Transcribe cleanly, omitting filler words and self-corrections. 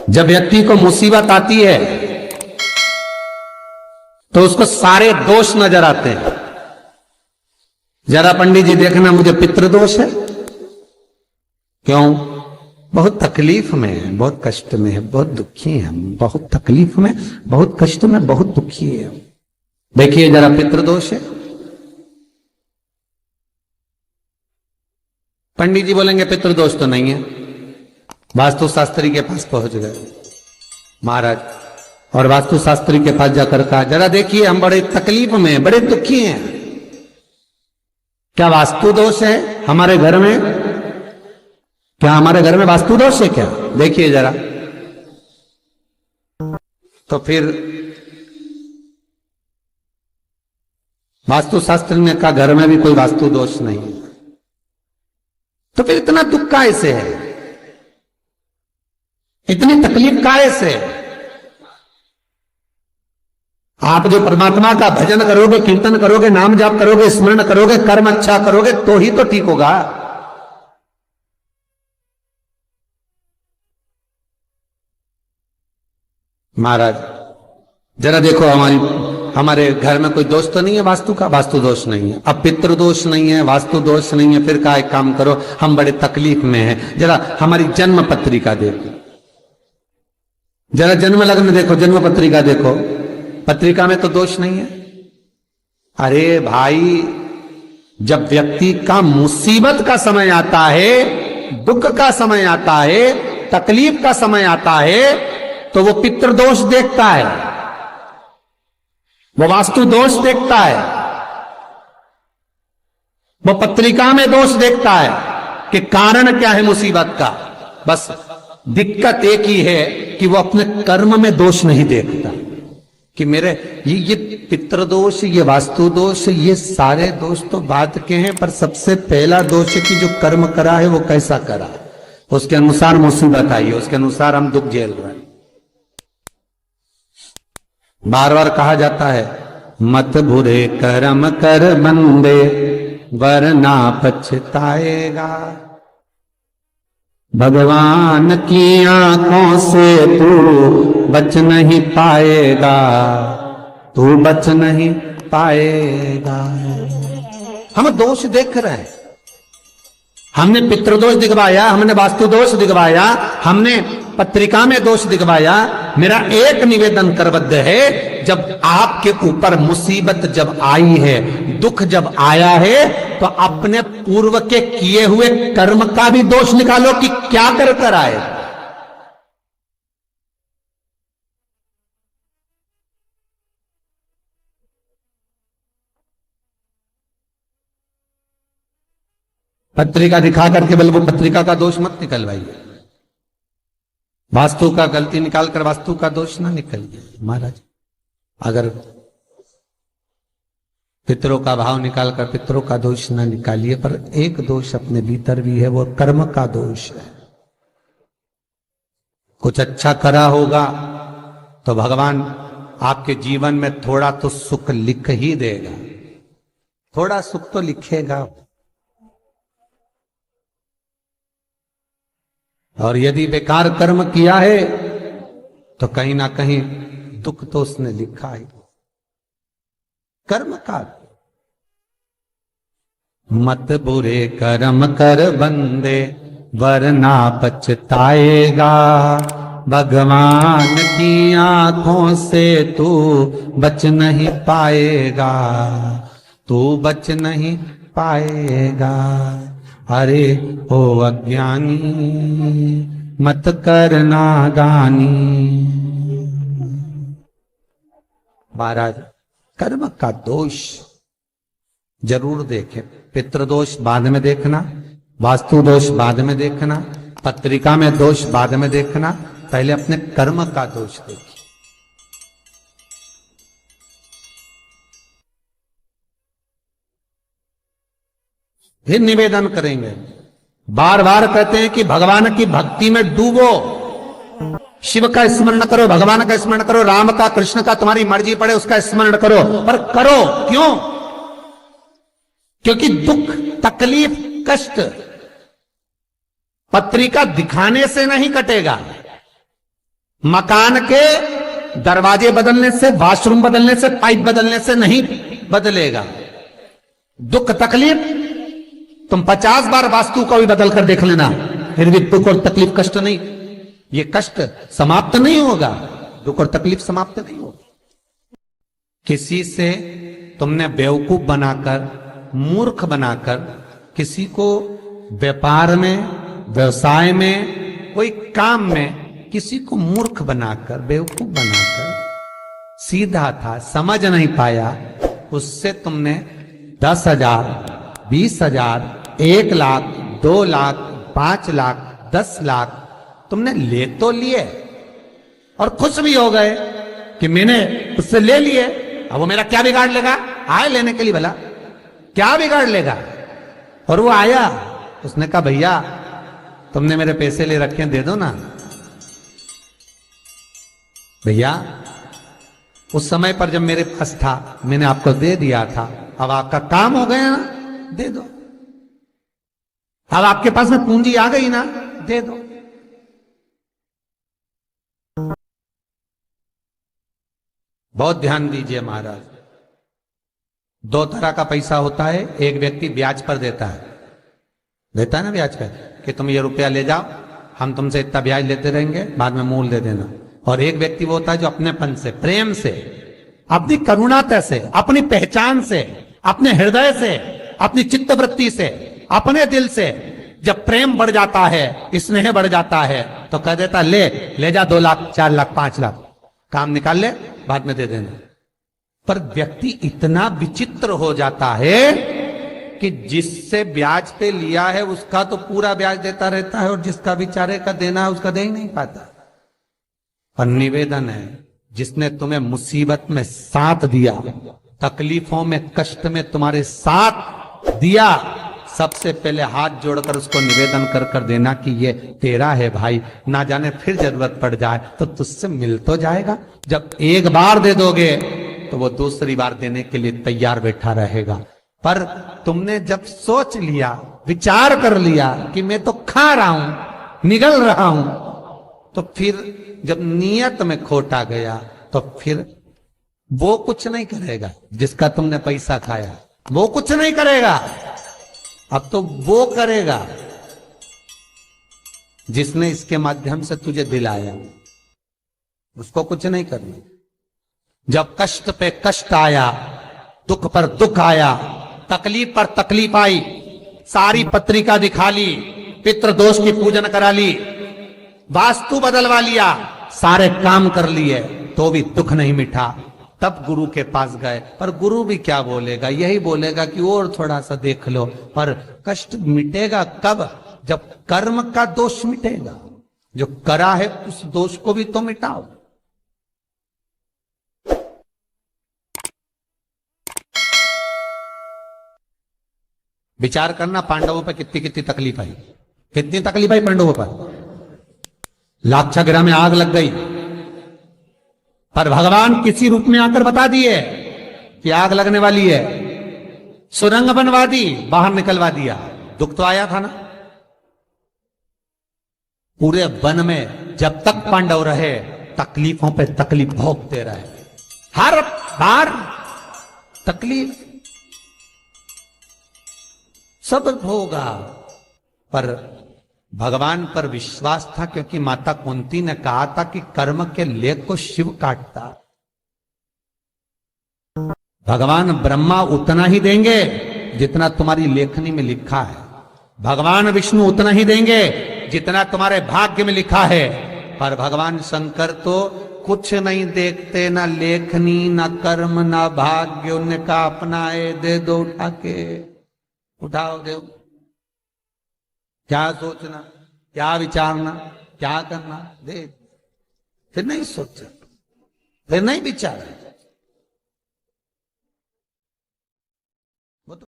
जब व्यक्ति को मुसीबत आती है तो उसको सारे दोष नजर आते हैं। जरा पंडित जी देखना, मुझे पितृदोष है। क्यों? बहुत तकलीफ में है, बहुत कष्ट में है, बहुत दुखी है, बहुत तकलीफ में, बहुत कष्ट में, बहुत दुखी है। देखिए जरा, पितृदोष है। पंडित जी बोलेंगे पितृदोष तो नहीं है। वास्तु शास्त्री के पास पहुंच गए महाराज, और वास्तु शास्त्री के पास जाकर कहा, जरा देखिए हम बड़े तकलीफ में, बड़े दुखी हैं, क्या वास्तु दोष है हमारे घर में? क्या हमारे घर में वास्तु दोष है क्या? देखिए जरा। तो फिर वास्तु शास्त्री ने कहा, घर में भी कोई वास्तु दोष नहीं है। तो फिर इतना दुख काहे से है, इतनी तकलीफ काहे से? आप जो परमात्मा का भजन करोगे, कीर्तन करोगे, नाम जाप करोगे, स्मरण करोगे, कर्म अच्छा करोगे तो ही तो ठीक होगा। महाराज जरा देखो, हमारे घर में कोई दोष तो नहीं है वास्तु का? वास्तु दोष नहीं है। अब पितृ दोष नहीं है, वास्तु दोष नहीं है, फिर का एक काम करो, हम बड़े तकलीफ में हैं, जरा हमारी जन्म पत्रिका देखो, जरा जन्म लग्न देखो, जन्म पत्रिका देखो, पत्रिका में तो दोष नहीं है। अरे भाई, जब व्यक्ति का मुसीबत का समय आता है, दुख का समय आता है, तकलीफ का समय आता है, तो वो पितृदोष देखता है, वो वास्तु दोष देखता है, वो पत्रिका में दोष देखता है कि कारण क्या है मुसीबत का। बस दिक्कत एक ही है कि वो अपने कर्म में दोष नहीं देखता कि मेरे ये पितृदोष, ये वास्तु दोष, ये सारे दोष तो बाद के हैं, पर सबसे पहला दोष है कि जो कर्म करा है वो कैसा करा, उसके अनुसार मुसीबत आई है, उसके अनुसार हम दुख झेल रहे हैं। बार बार कहा जाता है, मत बुरे कर्म कर बंदे वरना पछताएगा, भगवान की आंखों से तू बच नहीं पाएगा, तू बच नहीं पाएगा। हम दोष देख रहे हैं, हमने पितृदोष दिखवाया, हमने वास्तु दोष दिखवाया, हमने पत्रिका में दोष दिखवाया। मेरा एक निवेदन करबद्ध है, जब आपके ऊपर मुसीबत जब आई है, दुख जब आया है, तो अपने पूर्व के किए हुए कर्म का भी दोष निकालो कि क्या कर कर आए। पत्रिका दिखा करके बल वो पत्रिका का दोष मत निकलवाइए, वास्तु का गलती निकालकर वास्तु का दोष ना निकलिए। महाराज अगर पितरों का भाव निकालकर पितरों का दोष ना निकालिए, पर एक दोष अपने भीतर भी है, वो कर्म का दोष है। कुछ अच्छा करा होगा तो भगवान आपके जीवन में थोड़ा तो सुख लिख ही देगा, थोड़ा सुख तो लिखेगा। और यदि बेकार कर्म किया है तो कहीं ना कहीं दुख तो उसने लिखा है कर्म का। मत बुरे कर्म कर बंदे वरना पछताएगा, भगवान की आंखों से तू बच नहीं पाएगा, तू बच नहीं पाएगा। अरे ओ अज्ञानी मत करना दानी। महाराज कर्म का दोष जरूर देखें, पितृदोष बाद में देखना, वास्तु दोष बाद में देखना, पत्रिका में दोष बाद में देखना, पहले अपने कर्म का दोष देखिए। फिर निवेदन करेंगे, बार बार कहते हैं कि भगवान की भक्ति में डूबो, शिव का स्मरण करो, भगवान का स्मरण करो, राम का, कृष्ण का, तुम्हारी मर्जी पड़े उसका स्मरण करो, पर करो क्यों? क्योंकि दुख, तकलीफ, कष्ट पत्रिका दिखाने से नहीं कटेगा, मकान के दरवाजे बदलने से, वॉशरूम बदलने से, पाइप बदलने से नहीं बदलेगा। दुख तकलीफ तुम 50 बार वास्तु को भी बदल कर देख लेना, फिर भी दुख और तकलीफ, कष्ट नहीं, ये कष्ट समाप्त नहीं होगा, दुख और तकलीफ समाप्त नहीं होगी। किसी से तुमने बेवकूफ बनाकर, मूर्ख बनाकर, किसी को व्यापार में, व्यवसाय में, कोई काम में किसी को मूर्ख बनाकर, बेवकूफ बनाकर, सीधा था समझ नहीं पाया, उससे तुमने 10,000, 20,000, 1 लाख, 2 लाख, 5 लाख, 10 लाख तुमने ले तो लिए और खुश भी हो गए कि मैंने उससे ले लिए। अब वो मेरा क्या बिगाड़ लेगा? आए लेने के लिए, भला क्या बिगाड़ लेगा? और वो आया, उसने कहा भैया तुमने मेरे पैसे ले रखे हैं, दे दो ना। भैया उस समय पर जब मेरे पास था मैंने आपको दे दिया था, अब आपका काम हो गया ना, दे दो। अब आपके पास में पूंजी आ गई ना, दे दो। बहुत ध्यान दीजिए महाराज, 2 तरह का पैसा होता है। एक व्यक्ति ब्याज पर देता है ना ब्याज पर, कि तुम ये रुपया ले जाओ, हम तुमसे इतना ब्याज लेते रहेंगे, बाद में मूल दे देना। और एक व्यक्ति वो होता है जो अपनेपन से, प्रेम से, अपनी करुणाता से, अपनी पहचान से, अपने हृदय से, अपनी चित्तवृत्ति से, अपने दिल से जब प्रेम बढ़ जाता है, स्नेह बढ़ जाता है, तो कह देता ले जा 2 लाख, 4 लाख, 5 लाख, काम निकाल ले, बाद में दे देना। पर व्यक्ति इतना विचित्र हो जाता है कि जिससे ब्याज पे लिया है उसका तो पूरा ब्याज देता रहता है, और जिसका बेचारे का देना है उसका दे ही नहीं पाता। पर निवेदन है, जिसने तुम्हें मुसीबत में साथ दिया, तकलीफों में, कष्ट में तुम्हारे साथ दिया, सबसे पहले हाथ जोड़कर उसको निवेदन कर देना कि ये तेरा है भाई, ना जाने फिर जरूरत पड़ जाए तो तुझसे मिल तो जाएगा। जब एक बार दे दोगे तो वो दूसरी बार देने के लिए तैयार बैठा रहेगा। पर तुमने जब सोच लिया, विचार कर लिया कि मैं तो खा रहा हूं, निगल रहा हूं, तो फिर जब नियत में खोट आ गया तो फिर वो कुछ नहीं करेगा। जिसका तुमने पैसा खाया वो कुछ नहीं करेगा, अब तो वो करेगा जिसने इसके माध्यम से तुझे दिलाया, उसको कुछ नहीं करना। जब कष्ट पे कष्ट आया, दुख पर दुख आया, तकलीफ पर तकलीफ आई, सारी पत्रिका दिखा ली, पितृदोष की पूजन करा ली, वास्तु बदलवा लिया, सारे काम कर लिए, तो भी दुख नहीं मिटा। तब गुरु के पास गए, पर गुरु भी क्या बोलेगा? यही बोलेगा कि और थोड़ा सा देख लो। पर कष्ट मिटेगा कब? जब कर्म का दोष मिटेगा। जो करा है उस दोष को भी तो मिटाओ। विचार करना, पांडवों पर कितनी कितनी तकलीफ आई, कितनी तकलीफ आई पांडवों पर। लाक्षागृह में आग लग गई, पर भगवान किसी रूप में आकर बता दिए कि आग लगने वाली है, सुरंग बनवा दी, बाहर निकलवा दिया। दुख तो आया था ना। पूरे वन में जब तक पांडव रहे तकलीफों पे तकलीफ भोगते रहे, हर बार तकलीफ सब भोगा, पर भगवान पर विश्वास था, क्योंकि माता कुंती ने कहा था कि कर्म के लेख को शिव काटता। भगवान ब्रह्मा उतना ही देंगे जितना तुम्हारी लेखनी में लिखा है, भगवान विष्णु उतना ही देंगे जितना तुम्हारे भाग्य में लिखा है। पर भगवान शंकर तो कुछ नहीं देखते, ना लेखनी, ना कर्म, ना भाग्य। उनका अपना है, दे दो उठा के, उठाओ दो। क्या सोचना, क्या विचारना, क्या करना, दे। फिर नहीं सोचा, फिर नहीं विचारा,